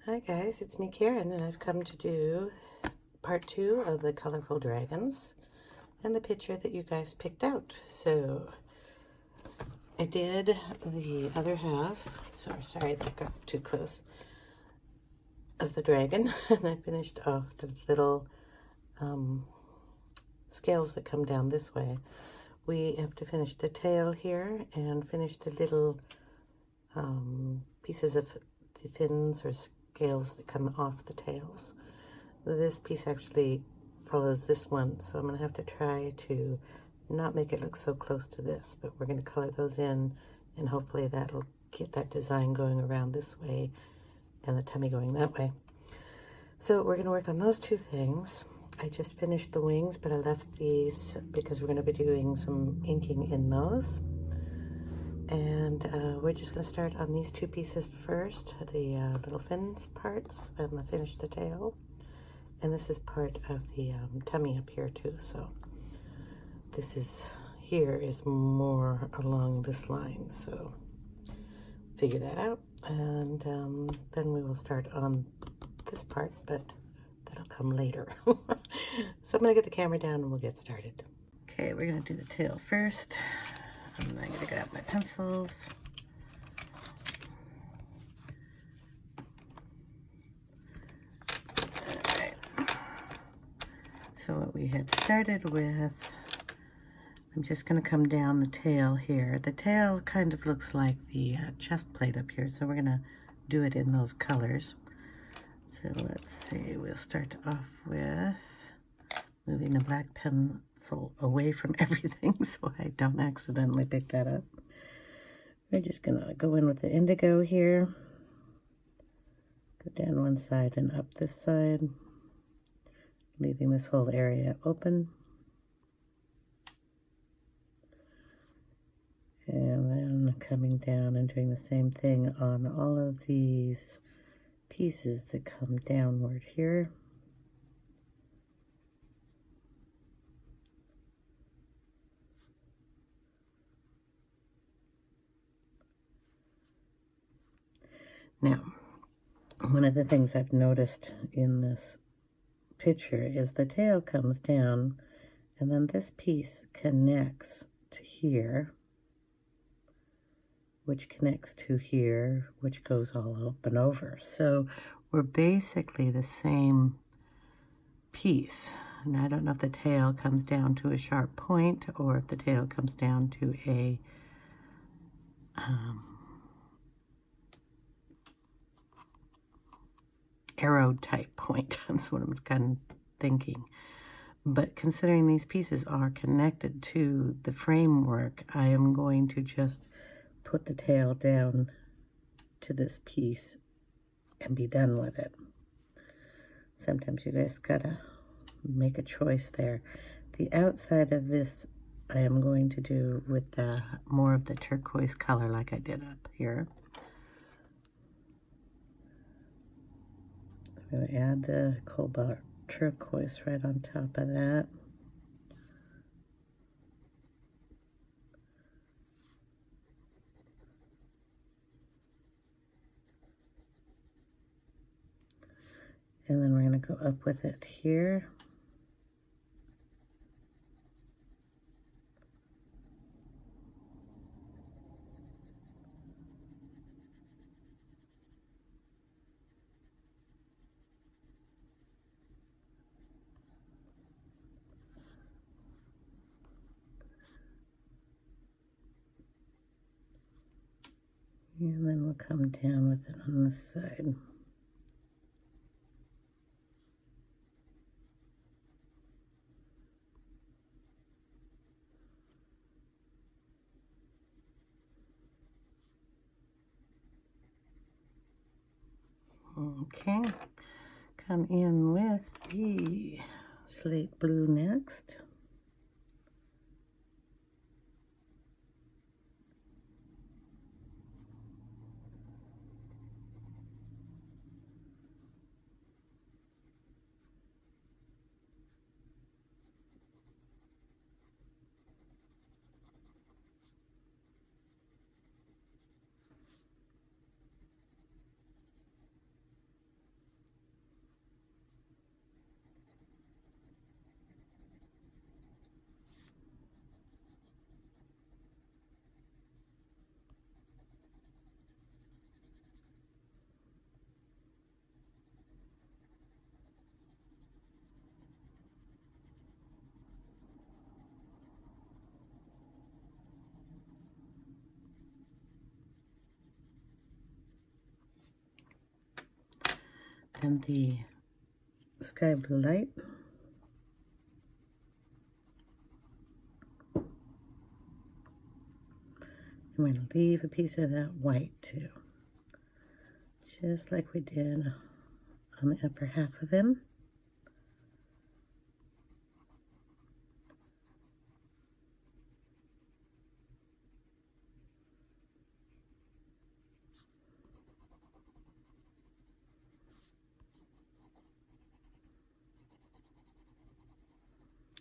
Hi guys, it's me Karen, and I've come to do part 2 of the colorful dragons and the picture that you guys picked out. So I did the other half, sorry that got too close, of the dragon, and I finished off the little scales that come down this way. We have to finish the tail here and finish the little pieces of the fins or scales that come off the tails. This piece actually follows this one, so I'm going to have to try to not make it look so close to this, but we're going to color those in, and hopefully that'll get that design going around this way and the tummy going that way. So we're going to work on those two things. I just finished the wings, but I left these because we're going to be doing some inking in those. And we're just going to start on these two pieces first, the little fins parts, and finish the tail. And this is part of the tummy up here too, so this is more along this line, so figure that out. And then we will start on this part, but that'll come later. So I'm gonna get the camera down and we'll get started. Okay, we're gonna do the tail first. I'm gonna grab my pencils. Alright. So what we had started with, I'm just gonna come down the tail here. The tail kind of looks like the chest plate up here, so we're gonna do it in those colors. So let's see, we'll start off with moving the black pencil away from everything so I don't accidentally pick that up. We're just gonna go in with the indigo here. Go down one side and up this side, leaving this whole area open. And then coming down and doing the same thing on all of these pieces that come downward here. Now, one of the things I've noticed in this picture is the tail comes down and then this piece connects to here, which connects to here, which goes all up and over. So we're basically the same piece. And I don't know if the tail comes down to a sharp point or if the tail comes down to a arrow type point. That's what I'm kind of thinking. But considering these pieces are connected to the framework, I am going to just put the tail down to this piece and be done with it. Sometimes you guys gotta make a choice there. The outside of this I am going to do with the more of the turquoise color like I did up here. I'm going to add the Cobalt Turquoise right on top of that. And then we're going to go up with it here. And then we'll come down with it on this side. Okay, come in with the slate blue next. and the sky blue light. I'm going to leave a piece of that white too, just like we did on the upper half of him.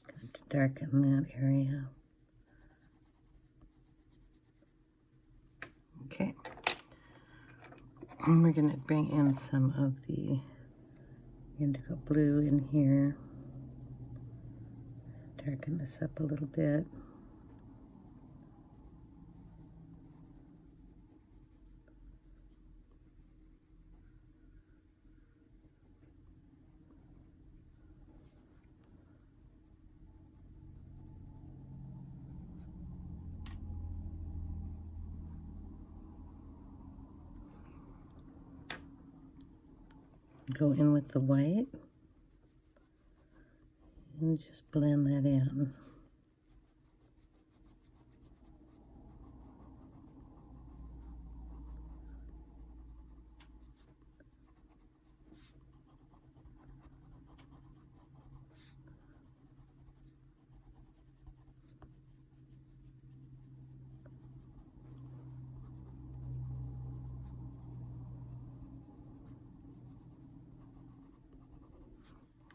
Going to darken that area. Okay. And we're going to bring in some of the indigo blue in here. Darken this up a little bit. Go in with the white and just blend that in.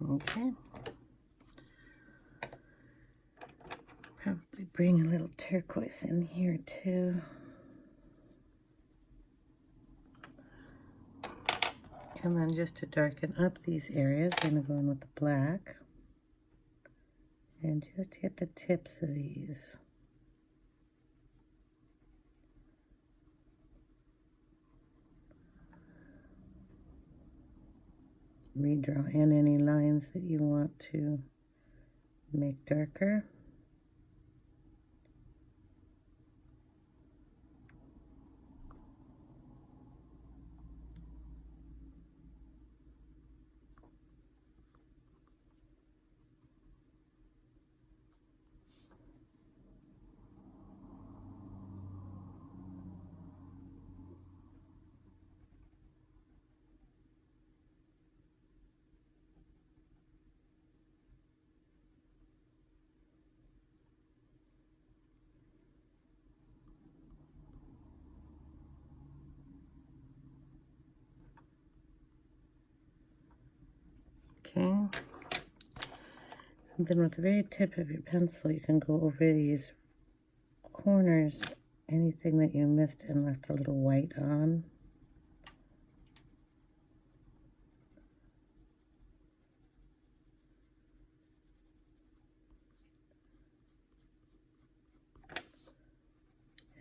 Okay. Probably bring a little turquoise in here too. And then just to darken up these areas, I'm going to go in with the black and just hit the tips of these. Redraw in any lines that you want to make darker. Okay, and then with the very tip of your pencil, you can go over these corners, anything that you missed and left a little white on.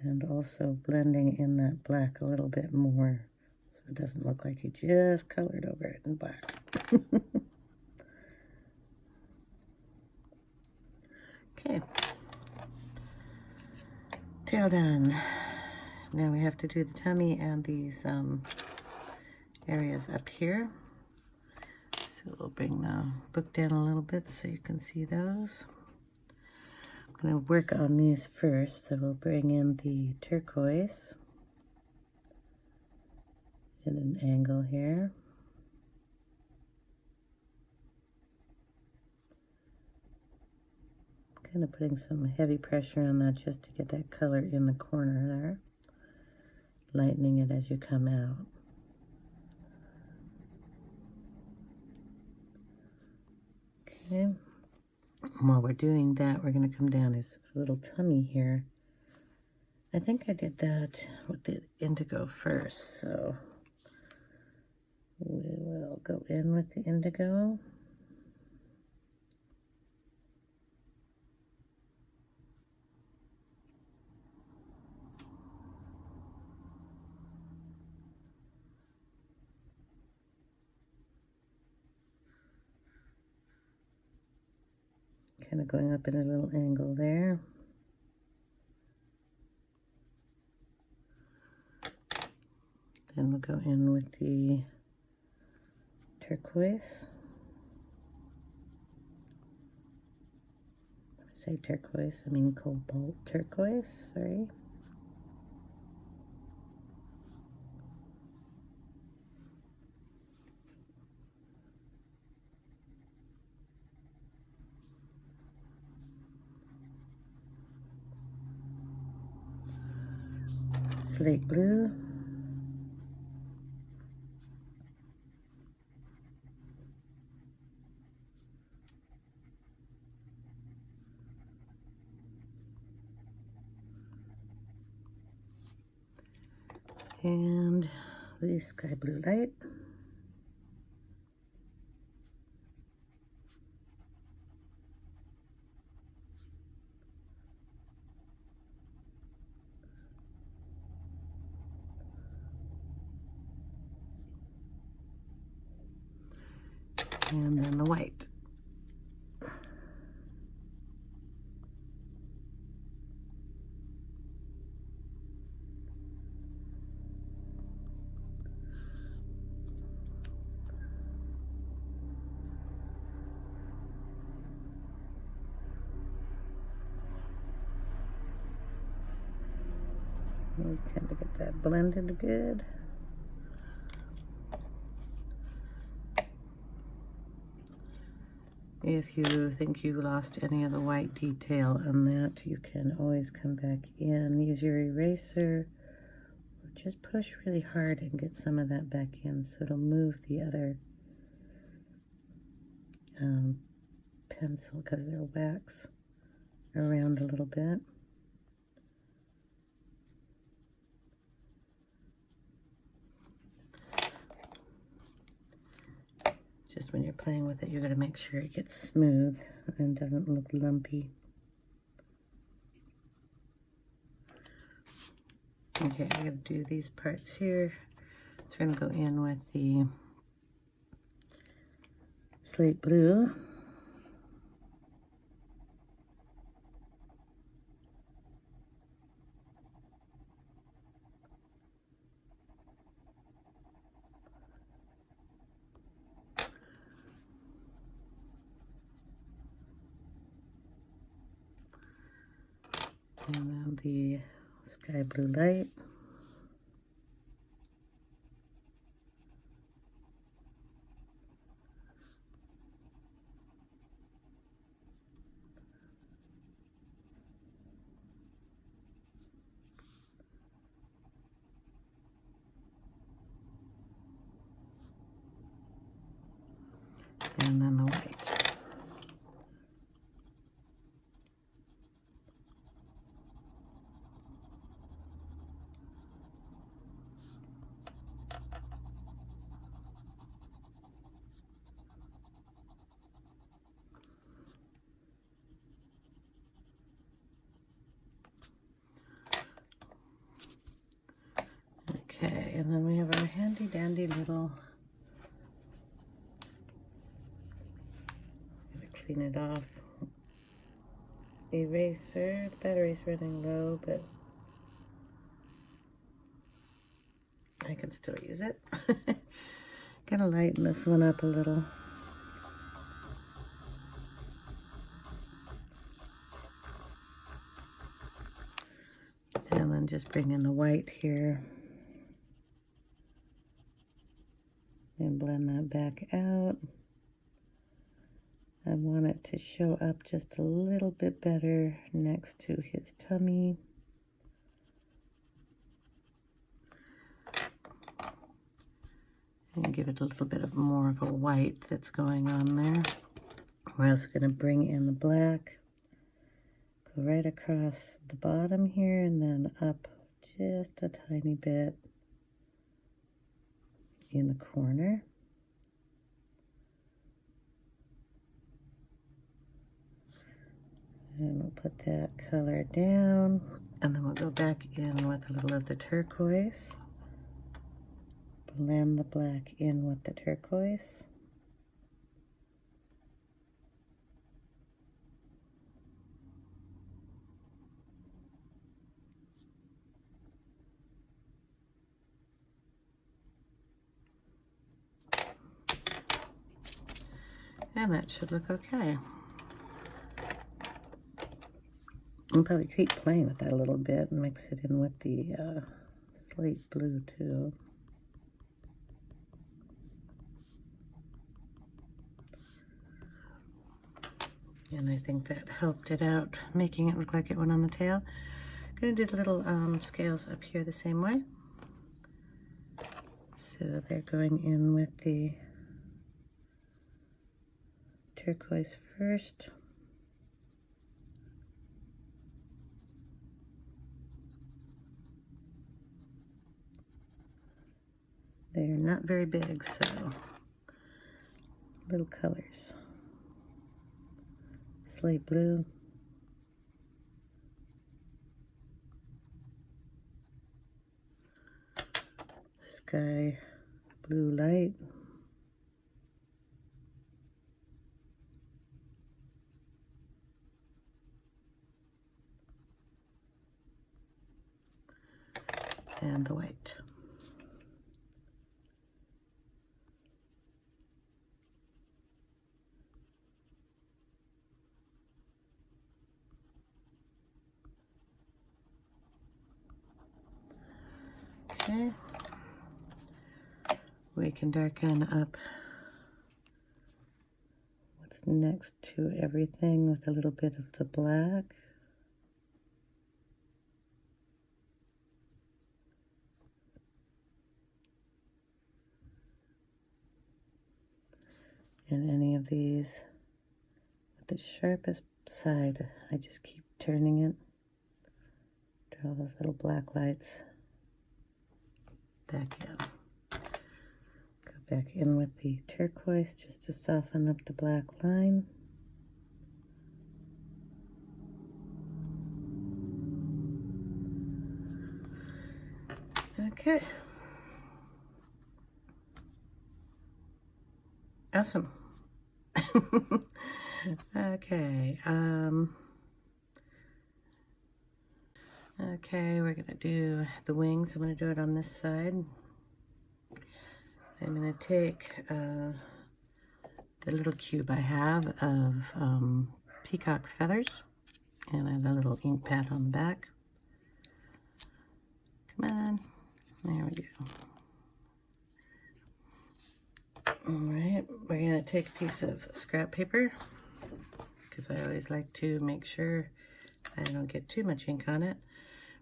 And also blending in that black a little bit more, so it doesn't look like you just colored over it in black. Okay, tail done. Now we have to do the tummy and these areas up here. So we'll bring the book down a little bit so you can see those. I'm going to work on these first, so we'll bring in the turquoise at an angle here. Kind of putting some heavy pressure on that just to get that color in the corner there. Lightening it as you come out. Okay. While we're doing that, we're going to come down his little tummy here. I think I did that with the indigo first, so we will go in with the indigo. Kind of going up in a little angle there. Then we'll go in with the turquoise. When I say turquoise, I mean cobalt turquoise, sorry. Slate blue. And the sky blue light. And then the white. We kind of get that blended good. If you think you lost any of the white detail on that, you can always come back in, use your eraser, or just push really hard and get some of that back in so it'll move the other pencil, because they're wax, around a little bit. Just when you're playing with it, you're going to make sure it gets smooth and doesn't look lumpy. Okay, I'm going to do these parts here. So we're going to go in with the slate blue. And then the sky blue light. And then the white. Okay, and then we have our handy dandy little, gotta clean it off, eraser. The battery's running low, but I can still use it. Gotta lighten this one up a little. And then just bring in the white here. And blend that back out. I want it to show up just a little bit better next to his tummy. And give it a little bit of more of a white that's going on there. We're also going to bring in the black. Go right across the bottom here and then up just a tiny bit in the corner. And we'll put that color down, and then we'll go back in with a little of the turquoise. Blend the black in with the turquoise. And that should look okay. I'll probably keep playing with that a little bit and mix it in with the slate blue too. And I think that helped it out, making it look like it went on the tail. I'm going to do the little scales up here the same way. So they're going in with the turquoise first. They're not very big, so little colors. Slate blue. Sky blue light. And the white. Okay. We can darken up what's next to everything with a little bit of the black. And any of these with the sharpest side, I just keep turning it. Draw those little black lights back in. Go back in with the turquoise just to soften up the black line. Okay. Awesome. Okay. Okay, we're gonna do the wings. I'm gonna do it on this side. I'm gonna take the little cube I have of peacock feathers, and I have a little ink pad on the back. Come on, there we go. All right, we're gonna take a piece of scrap paper because I always like to make sure I don't get too much ink on it.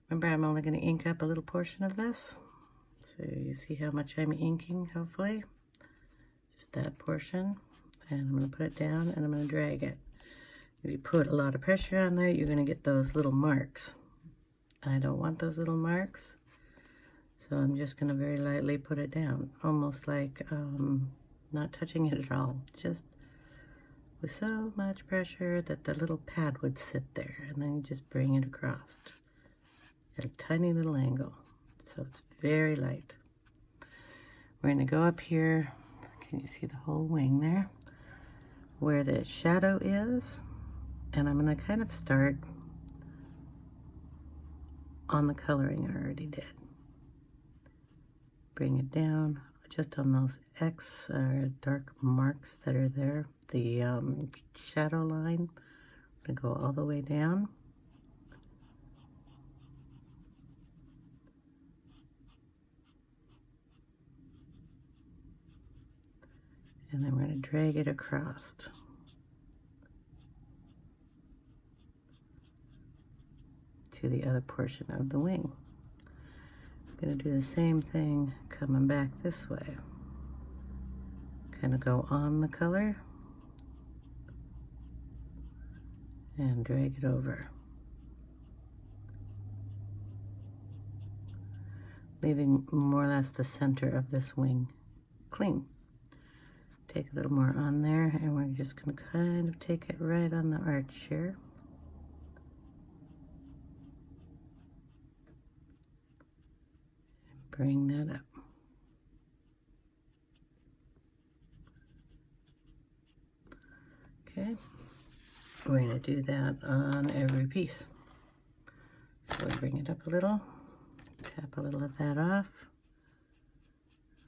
Remember, I'm only going to ink up a little portion of this. So you see how much I'm inking, hopefully. Just that portion. And I'm going to put it down and I'm going to drag it. If you put a lot of pressure on there, you're going to get those little marks. I don't want those little marks. So I'm just going to very lightly put it down. Almost like not touching it at all. Just with so much pressure that the little pad would sit there. And then you just bring it across. At a tiny little angle, so it's very light. We're going to go up here. Can you see the whole wing there? Where the shadow is, and I'm going to kind of start on the coloring I already did. Bring it down just on those X or dark marks that are there. The shadow line. I'm going to go all the way down. And then we're going to drag it across to the other portion of the wing. I'm going to do the same thing coming back this way. Kind of go on the color and drag it over. Leaving more or less the center of this wing clean. Take a little more on there, and we're just going to kind of take it right on the arch here. And bring that up. Okay, we're going to do that on every piece. So we bring it up a little, tap a little of that off.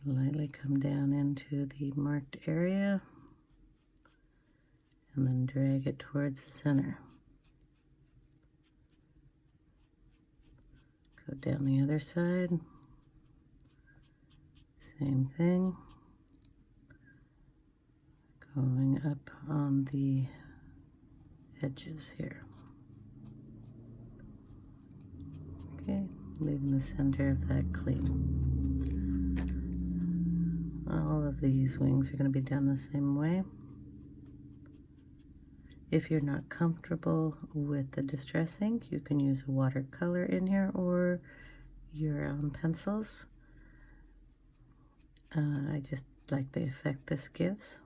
Lightly come down into the marked area. and then drag it towards the center. Go down the other side, same thing, going up on the edges here. Okay, leaving the center of that clean. All of these wings are going to be done the same way. If you're not comfortable with the distress ink, you can use a watercolor in here or your pencils. I just like the effect this gives,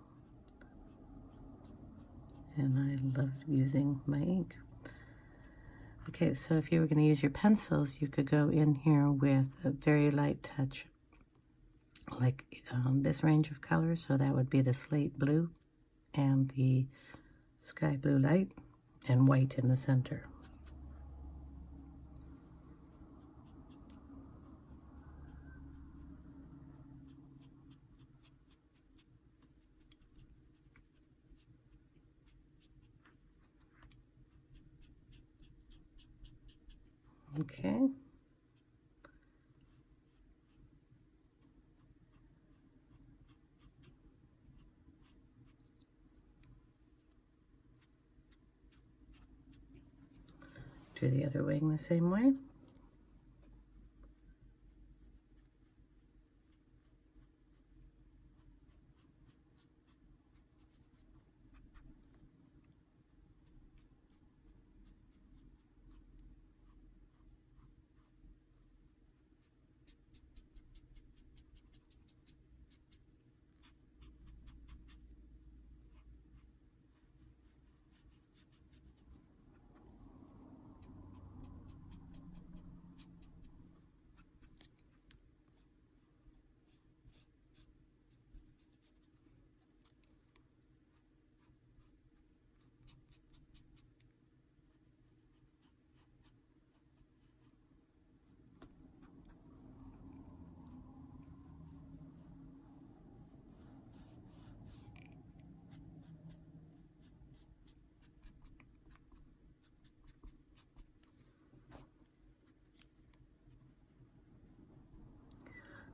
and I love using my ink. Okay, so if you were going to use your pencils, you could go in here with a very light touch, like this range of colors. So that would be the slate blue and the sky blue light, and white in the center. Okay. Do the other wing the same way.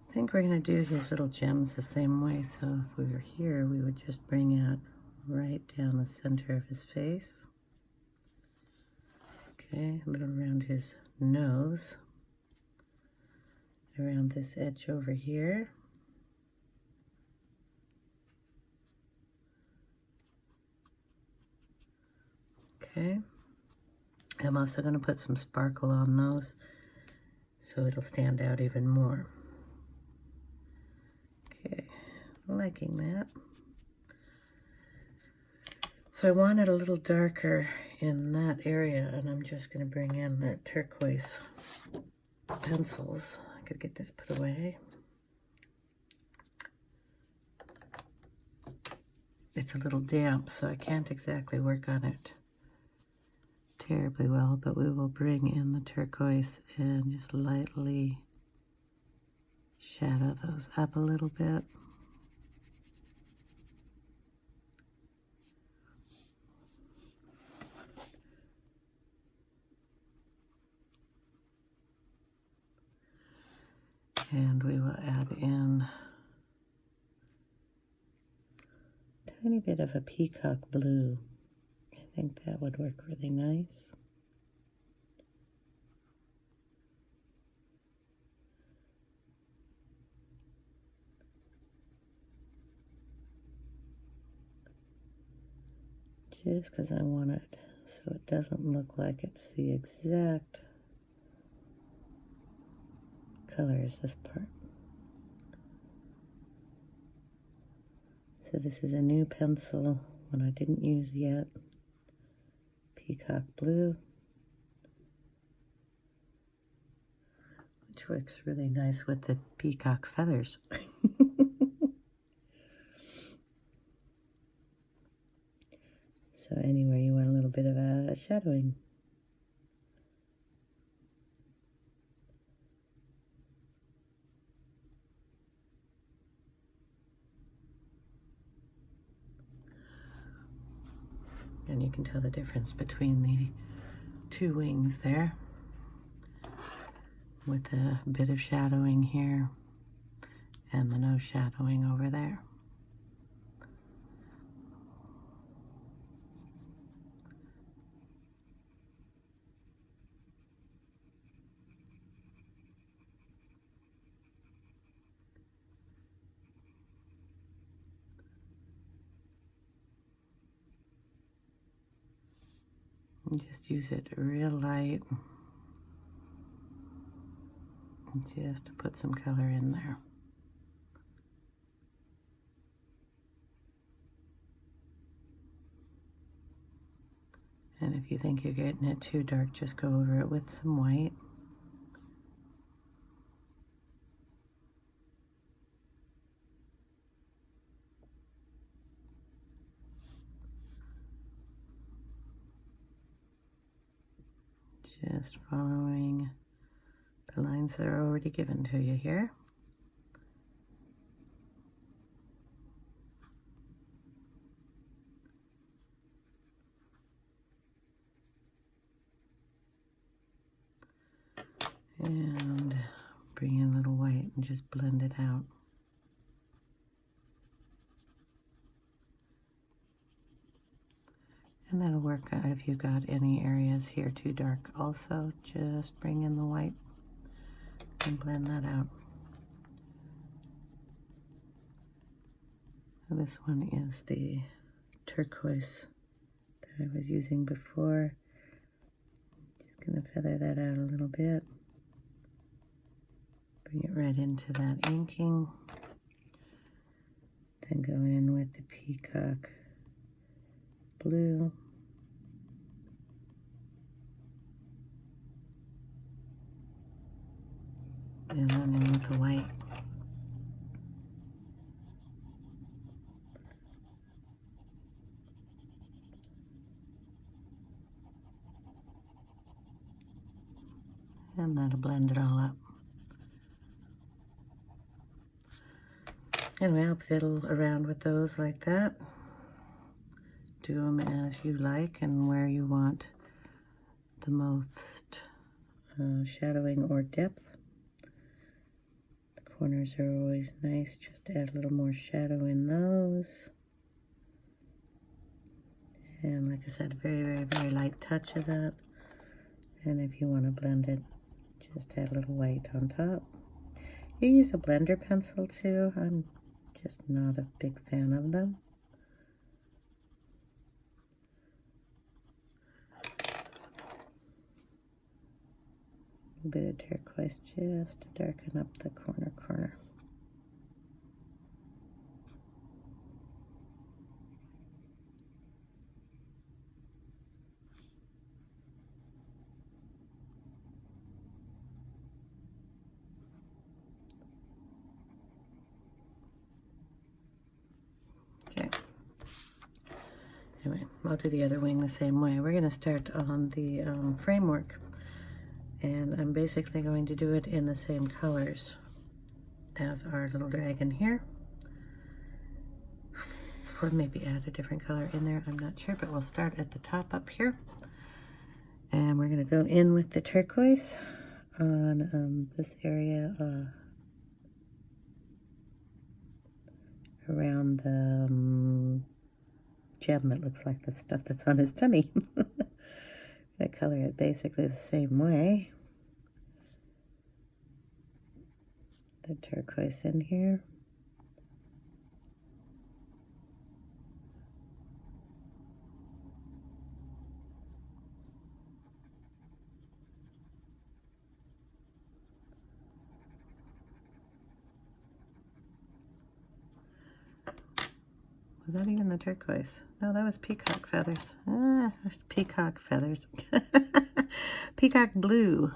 I think we're going to do his little gems the same way. So if we were here, we would just bring out right down the center of his face. Okay, a little around his nose, around this edge over here. Okay, I'm also going to put some sparkle on those so it'll stand out even more. Okay, liking that. So I want it a little darker in that area, and I'm just going to bring in that turquoise pencils. I could get this put away. It's a little damp, so I can't exactly work on it terribly well, but we will bring in the turquoise and just lightly shadow those up a little bit. And we will add in a tiny bit of a peacock blue. I think that would work really nice. Just because I want it so it doesn't look like it's the exact color as this part. So this is a new pencil, one I didn't use yet. Peacock blue, which works really nice with the peacock feathers. So anywhere you want a little bit of a shadowing. And you can tell the difference between the two wings there, with a bit of shadowing here and the no shadowing over there. And just use it real light, just to put some color in there. And if you think you're getting it too dark, just go over it with some white. Just following the lines that are already given to you here. And bring in a little white and just blend it out. And that'll work if you've got any areas here too dark also. Just bring in the white and blend that out. This one is the turquoise that I was using before. Just gonna feather that out a little bit. Bring it right into that inking. Then go in with the peacock blue. And then in with the white. And that'll blend it all up. Anyway, I'll fiddle around with those like that. Do them as you like and where you want the most shadowing or depth. The corners are always nice, just to add a little more shadow in those. And like I said, very, very, very light touch of that. And if you want to blend it, just add a little white on top. You use a blender pencil too. I'm just not a big fan of them. A bit of turquoise just to darken up the corner. Okay. Anyway, I'll do the other wing the same way. We're going to start on the framework. And I'm basically going to do it in the same colors as our little dragon here. Or maybe add a different color in there, I'm not sure, but we'll start at the top up here. And we're gonna go in with the turquoise on this area around the gem that looks like the stuff that's on his tummy. I color it basically the same way. The turquoise in here. Was that even the turquoise? No, that was peacock feathers. Peacock feathers. Peacock blue,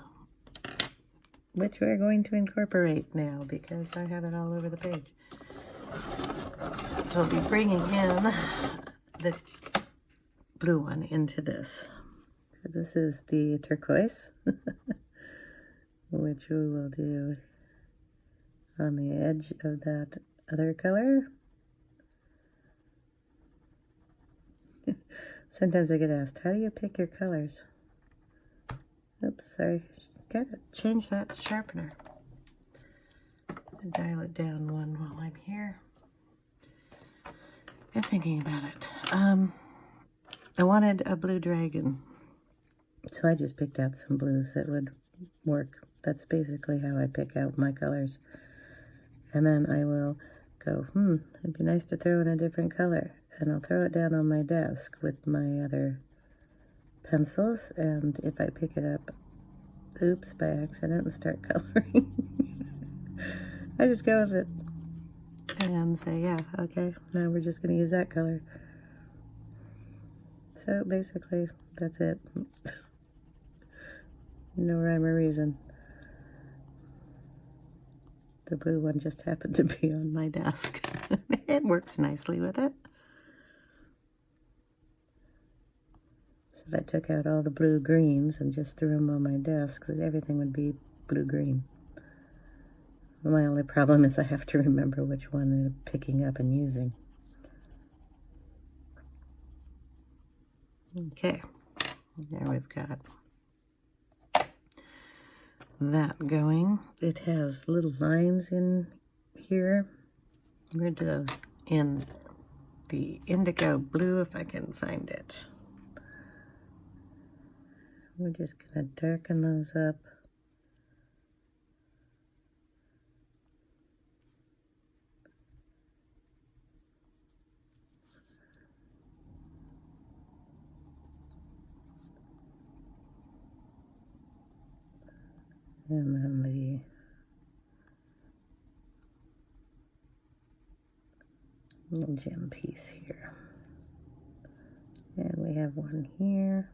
which we're going to incorporate now because I have it all over the page. So I'll be bringing in the blue one into this. So this is the turquoise, which we will do on the edge of that other color. Sometimes I get asked, how do you pick your colors? Oops, sorry. Gotta change that sharpener. And dial it down one while I'm here. I'm thinking about it. I wanted a blue dragon, so I just picked out some blues that would work. That's basically how I pick out my colors. And then I will go, it'd be nice to throw in a different color. And I'll throw it down on my desk with my other pencils. And if I pick it up, oops, by accident, and start coloring, I just go with it and say, yeah, okay, now we're just going to use that color. So basically, that's it. No rhyme or reason. The blue one just happened to be on my desk. It works nicely with it. So if I took out all the blue-greens and just threw them on my desk, everything would be blue-green. My only problem is I have to remember which one I'm picking up and using. Okay, there we've got that going. It has little lines in here. I'm going to do those in the Indigo Blue if I can find it. We're just going to darken those up. And then the little gem piece here. And we have one here.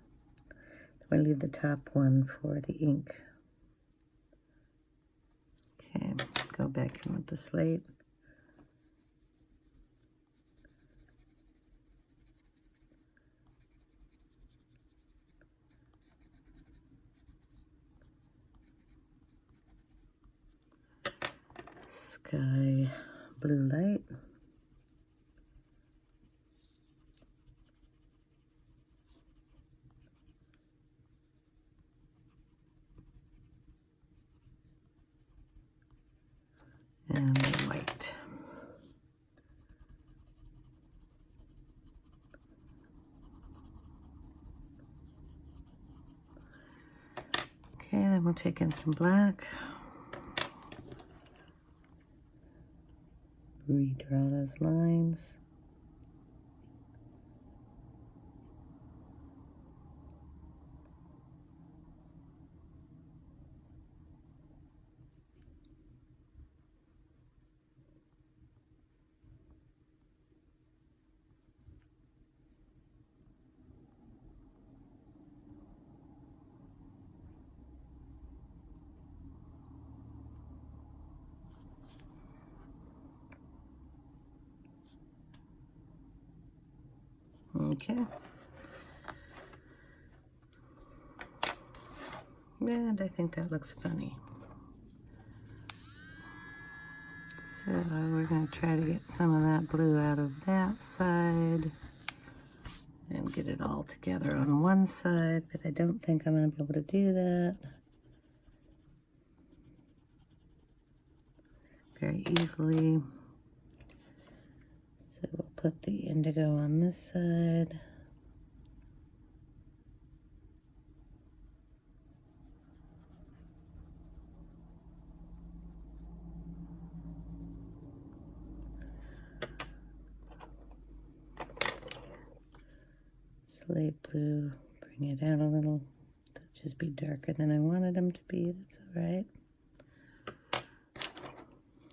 I'm going to leave the top one for the ink. Okay, go back in with the slate. Sky blue light. And white. Okay, then we'll take in some black. Redraw those lines. Okay. And I think that looks funny. So we're going to try to get some of that blue out of that side and get it all together on one side, but I don't think I'm going to be able to do that very easily. So we'll put the indigo on this side. Slate blue, bring it out a little. They'll just be darker than I wanted them to be. That's all right.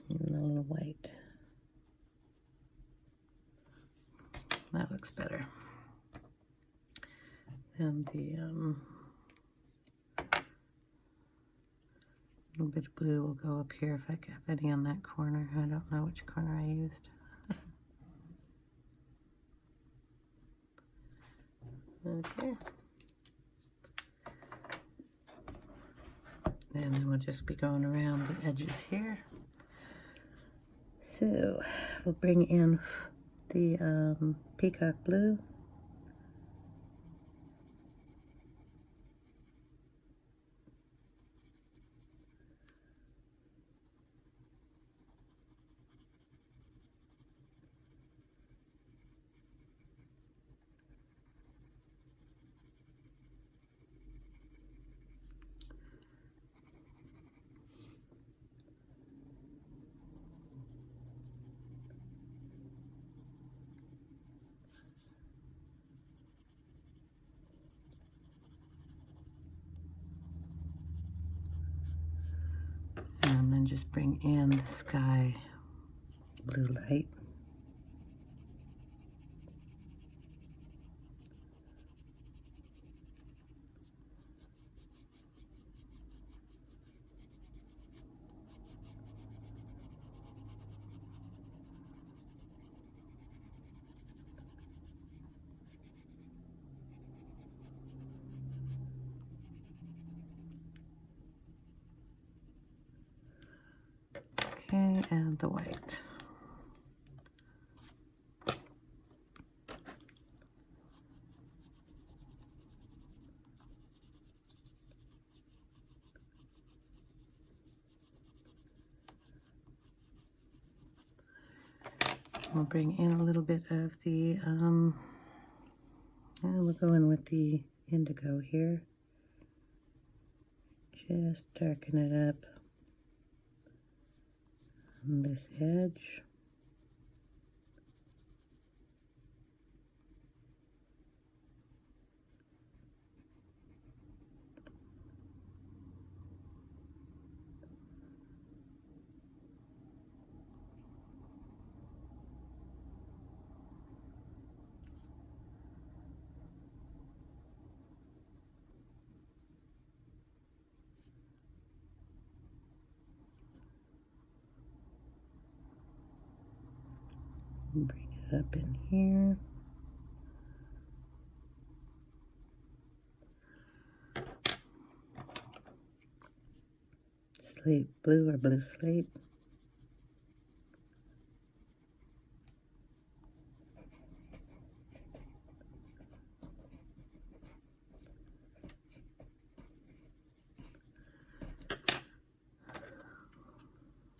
And a little white. That looks better. Then the little bit of blue will go up here if I have any on that corner. I don't know which corner I used. Okay. And then we'll just be going around the edges here. So we'll bring in the peacock blue. just bring in the sky blue light. Okay, and the white. We'll bring in a little bit of the, and we'll go in with the indigo here. Just darken it up on this edge. Bring it up in here. Slate blue or blue slate.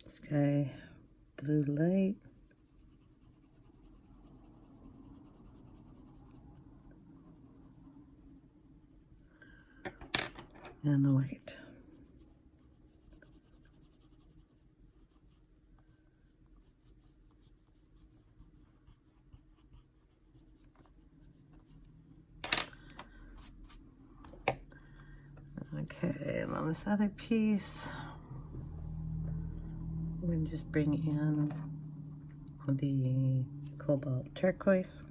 Sky blue light. And the white. Okay, and on this other piece, we're going to just bring in the Cobalt Turquoise.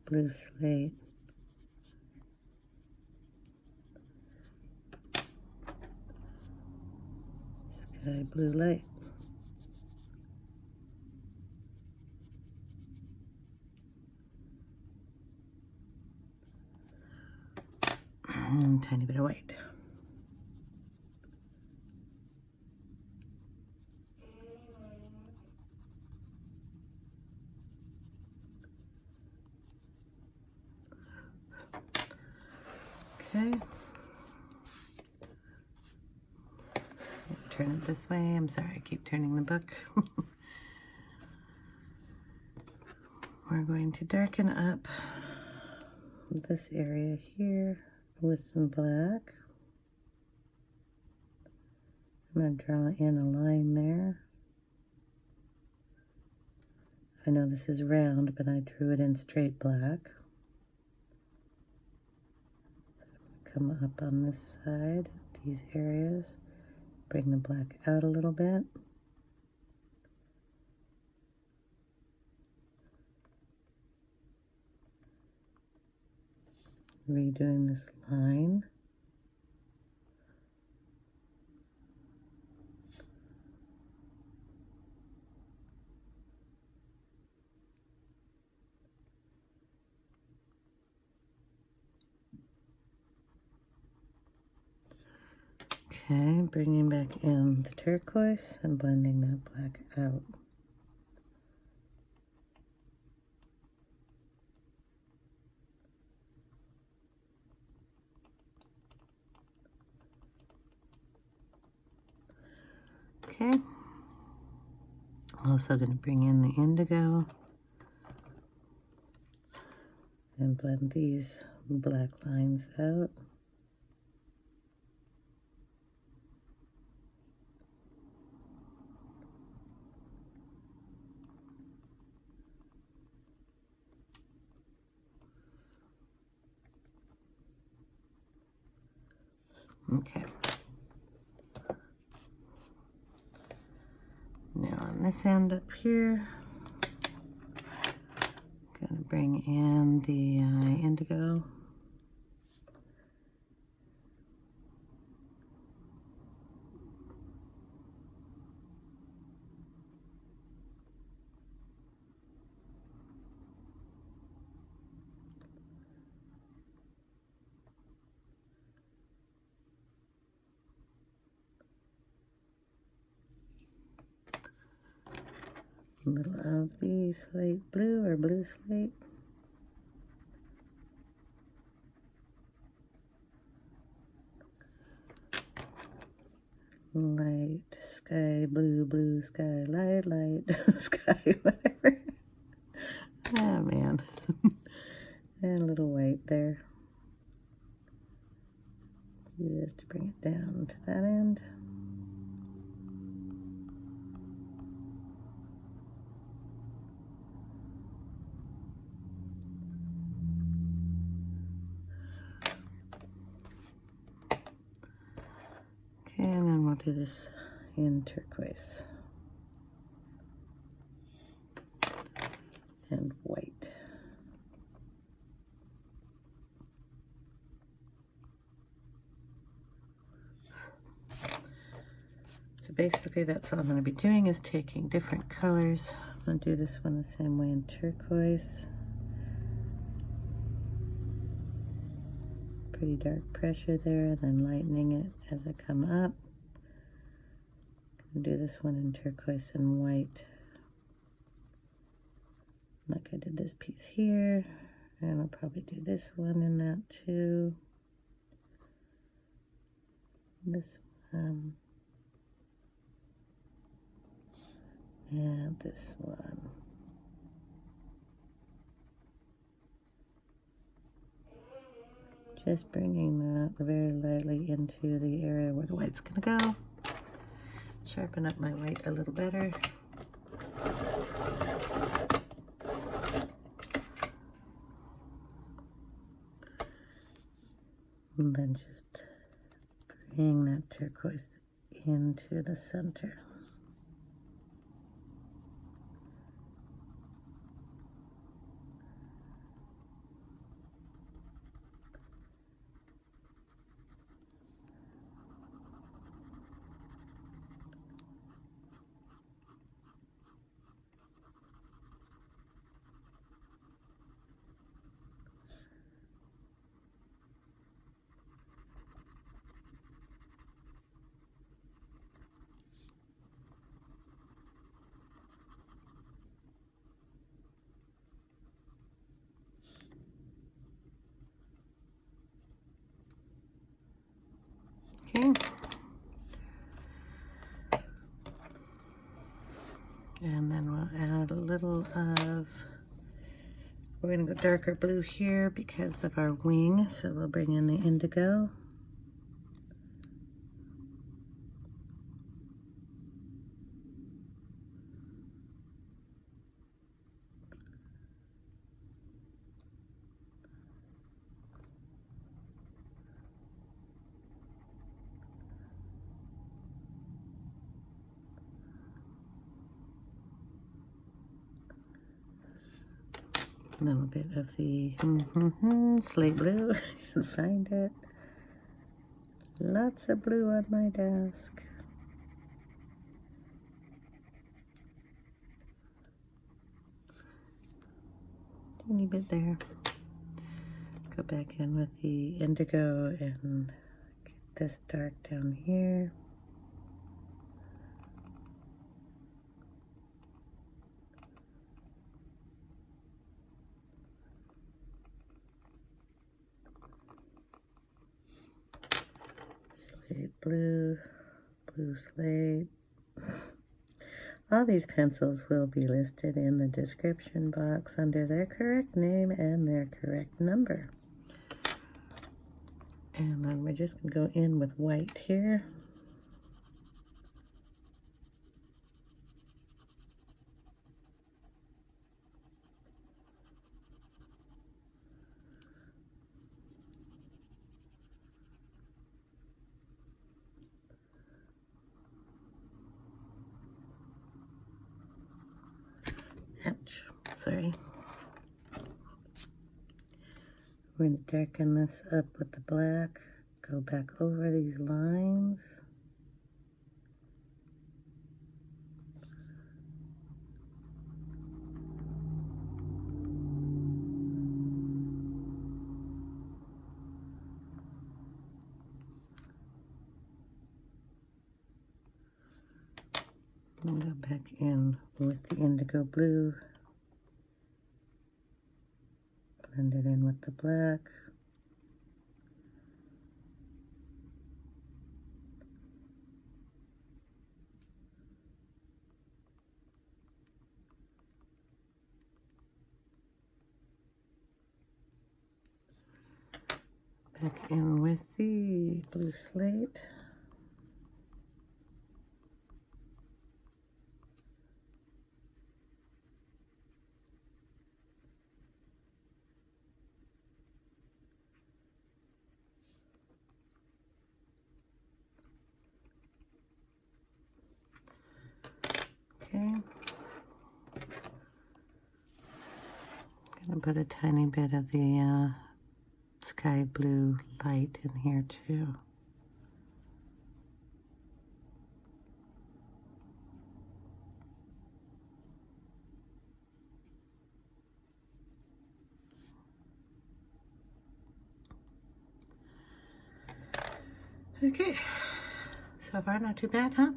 Blue slate. Sky blue light. And a tiny bit of white. Okay. Turn it this way. I'm sorry, I keep turning the book. We're going to darken up this area here with some black. I'm going to draw in a line there. I know this is round, but I drew it in straight black. Come up on this side, these areas. Bring the black out a little bit. Redoing this line. Okay, bringing back in the turquoise and blending that black out. Okay, also going to bring in the indigo and blend these black lines out. Okay. Now on this end up here, I'm going to bring in the indigo. A little of the slate blue or blue slate. Light, sky, blue, blue, sky, light, light, sky, whatever. Oh man. And a little white there. Just to bring it down to that end. And then we'll do this in turquoise and white. So basically that's all I'm going to be doing is taking different colors. I'm going to do this one the same way in turquoise. Pretty dark pressure there, then lightening it as I come up. I'm going to do this one in turquoise and white. Like I did this piece here. And I'll probably do this one in that too. This one. And this one. Just bringing that very lightly into the area where the white's going to go. Sharpen up my white a little better. And then just bring that turquoise into the center. Okay. And then we'll add a little of, we're going to go darker blue here because of our wing, so we'll bring in the indigo. A little bit of the slate blue. I can find it. Lots of blue on my desk. Teeny bit there. Go back in with the indigo and get this dark down here. Slate blue, blue slate. All these pencils will be listed in the description box under their correct name and their correct number. And then we're just going to go in with white here. Ouch, sorry. We're going to darken this up with the black, go back over these lines. And go back in with the indigo blue. Blend it in with the black. Back in with the blue slate. Okay. Gonna put a tiny bit of the sky blue light in here too. Okay, so far not too bad, huh?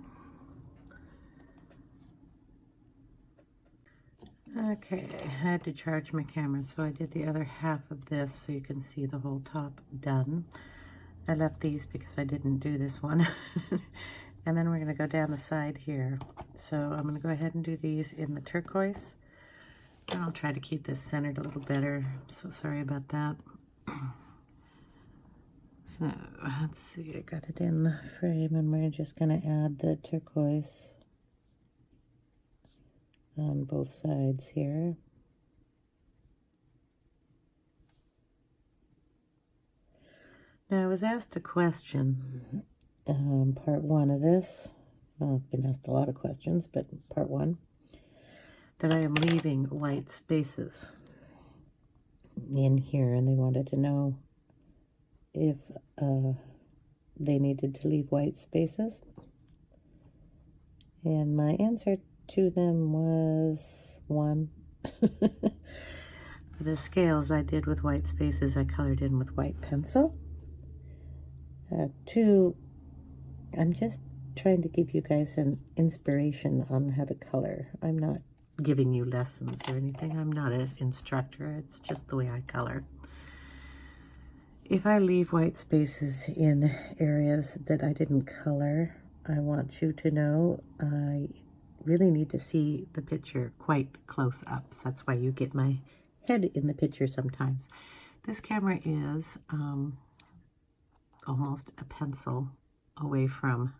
Okay, I had to charge my camera, so I did the other half of this so you can see the whole top done. I left these because I didn't do this one. And then we're going to go down the side here. So I'm going to go ahead and do these in the turquoise. And I'll try to keep this centered a little better. I'm so sorry about that. So let's see, I got it in the frame, and we're just going to add the turquoise on both sides here. Now I was asked a question, part one of this. Well, I've been asked a lot of questions, but part one, that I am leaving white spaces in here, and they wanted to know if they needed to leave white spaces. And my answer to them was 1. The scales I did with white spaces, I colored in with white pencil. 2, I'm just trying to give you guys an inspiration on how to color. I'm not giving you lessons or anything. I'm not an instructor. It's just the way I color. If I leave white spaces in areas that I didn't color, I want you to know I really need to see the picture quite close up. So that's why you get my head in the picture sometimes. This camera is almost a pencil away from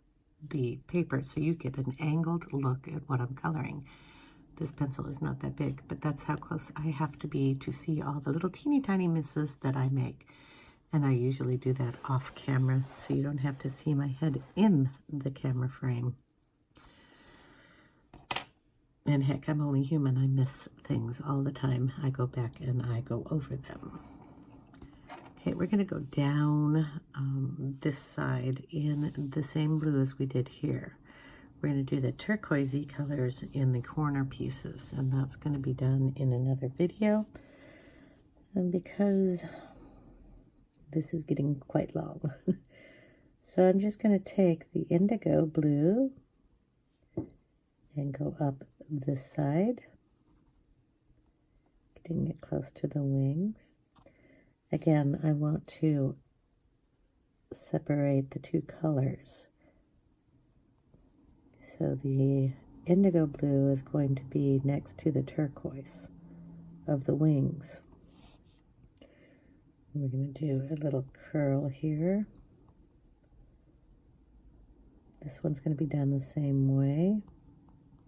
the paper, so you get an angled look at what I'm coloring. This pencil is not that big, but that's how close I have to be to see all the little teeny tiny misses that I make. And I usually do that off camera, so you don't have to see my head in the camera frame. And heck, I'm only human. I miss things all the time. I go back and I go over them. Okay, we're going to go down this side in the same blue as we did here. We're going to do the turquoisey colors in the corner pieces, and that's going to be done in another video. And because this is getting quite long, so I'm just going to take the indigo blue and go up this side, getting it close to the wings. Again, I want to separate the two colors. So the indigo blue is going to be next to the turquoise of the wings. We're going to do a little curl here. This one's going to be done the same way,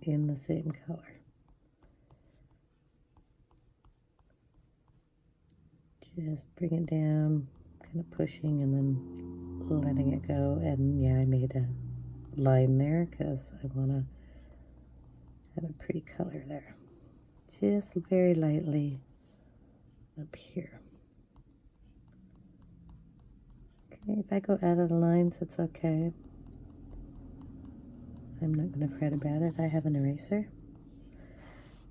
in the same color. Just bring it down, kind of pushing and then letting it go. And yeah, I made a line there because I want to have a pretty color there. just very lightly up here. Okay, if I go out of the lines, it's okay. I'm not going to fret about it. I have an eraser.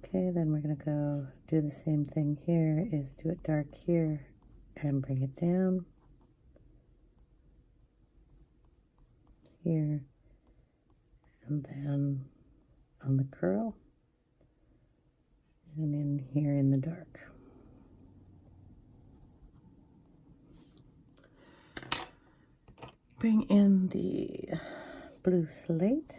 Okay, then we're going to go do the same thing here, is do it dark here and bring it down. Here. And then on the curl. And in here in the dark. Bring in the blue slate.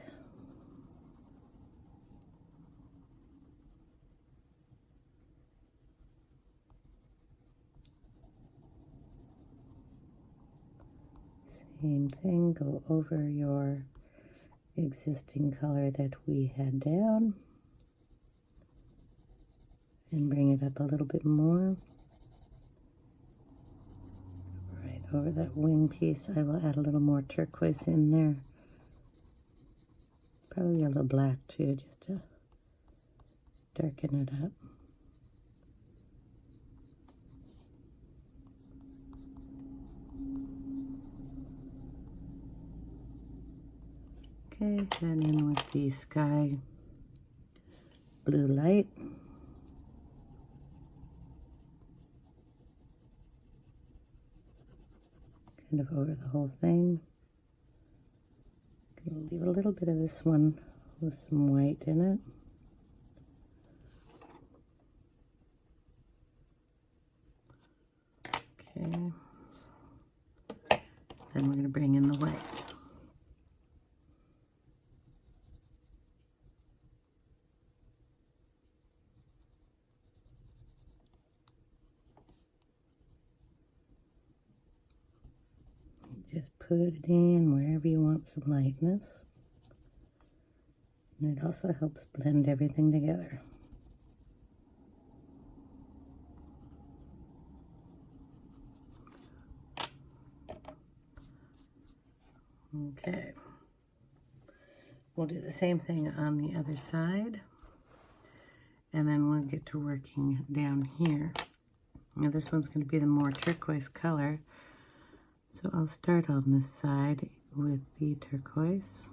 Same thing, go over your existing color that we had down and bring it up a little bit more. Right over that wing piece, I will add a little more turquoise in there. Probably a little black too, just to darken it up. Okay, then in with the sky blue light. Kind of over the whole thing. Gonna leave a little bit of this one with some white in it. Okay. Then we're going to bring in the white. Just put it in wherever you want some lightness. And it also helps blend everything together. Okay. We'll do the same thing on the other side. And then we'll get to working down here. Now this one's going to be the more turquoise color. So I'll start on this side with the turquoise.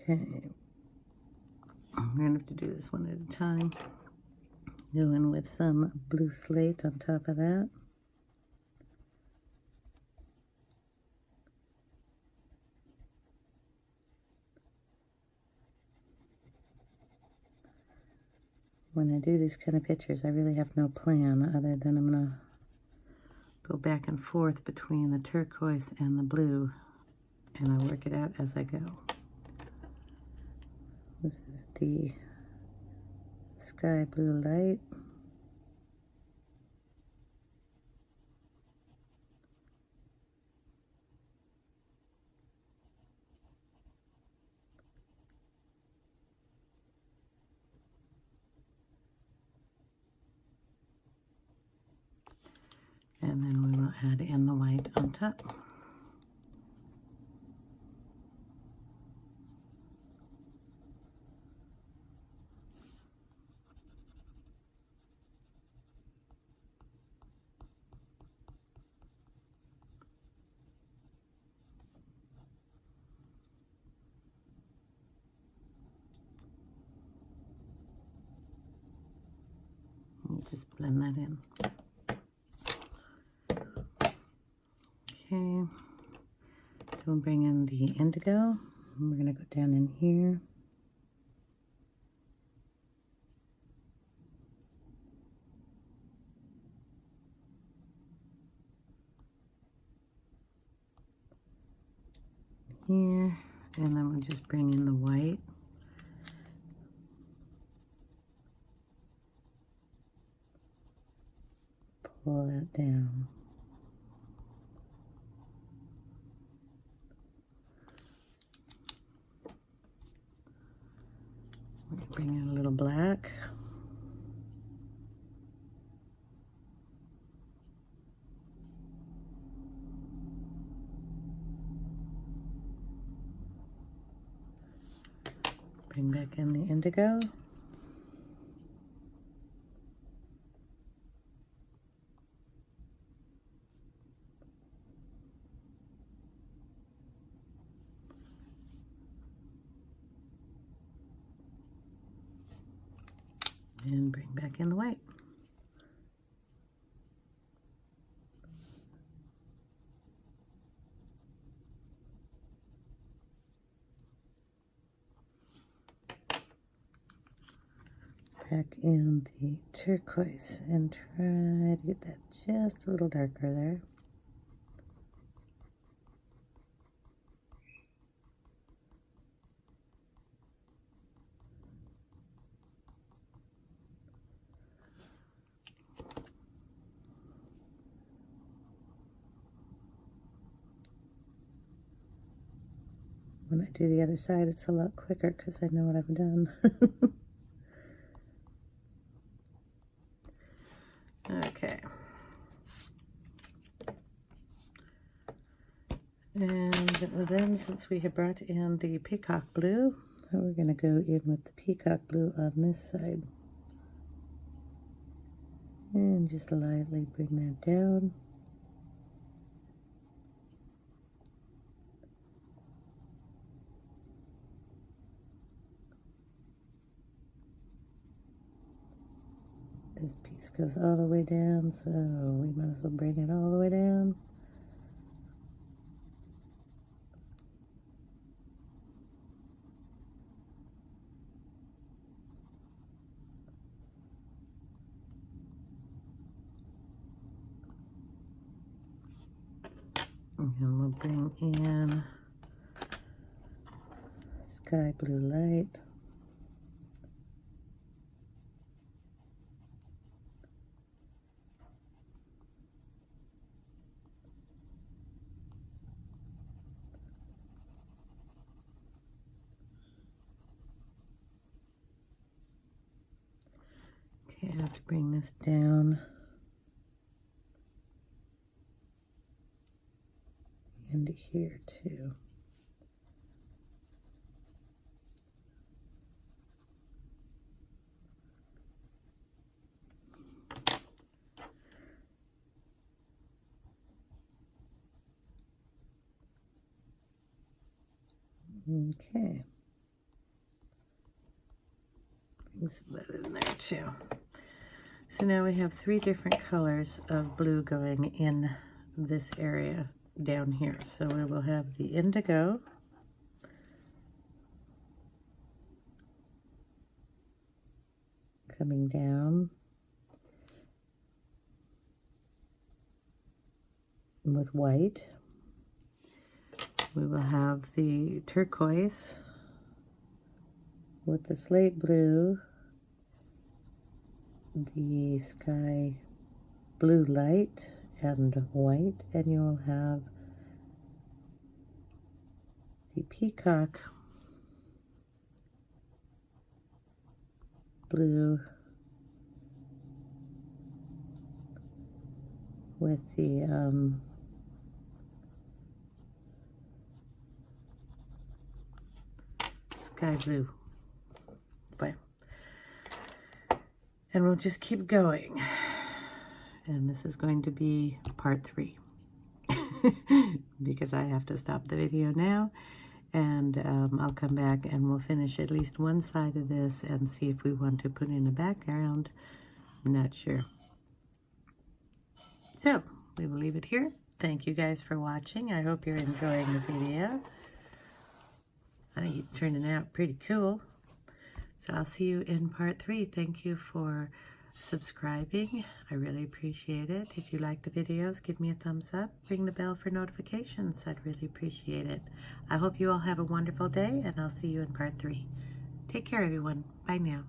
Okay, I'm going to have to do this one at a time. Go in with some blue slate on top of that. When I do these kind of pictures, I really have no plan other than I'm going to go back and forth between the turquoise and the blue, and I work it out as I go. This is the sky blue light. And then we will add in the white on top. Just blend that in. Okay, so we'll bring in the indigo, and we're going to go down in here. Here, and then we'll just bring in the white. Pull that down. Bring in a little black. Bring back in the indigo. And bring back in the white. Back in the turquoise and try to get that just a little darker there. When I do the other side, it's a lot quicker because I know what I've done. Okay. And then, since we have brought in the peacock blue, we're going to go in with the peacock blue on this side. And just lightly bring that down. This piece goes all the way down, so we might as well bring it all the way down. And we'll bring in sky blue light. Okay, I have to bring this down into here too. Okay. Bring some of that in there too. So now we have 3 different colors of blue going in this area down here. So we will have the indigo, coming down with white. We will have the turquoise with the slate blue, the sky blue light and white, and you will have the peacock blue with the sky blue. But, and we'll just keep going. And this is going to be part 3 because I have to stop the video now, and I'll come back and we'll finish at least one side of this and see if we want to put in a background. I'm not sure. So we will leave it here. Thank you guys for watching. I hope you're enjoying the video. I think it's turning out pretty cool. So I'll see you in part 3. Thank you for subscribing. I really appreciate it. If you like the videos, give me a thumbs up. Ring the bell for notifications. I'd really appreciate it. I hope you all have a wonderful day, and I'll see you in part 3. Take care, everyone. Bye now.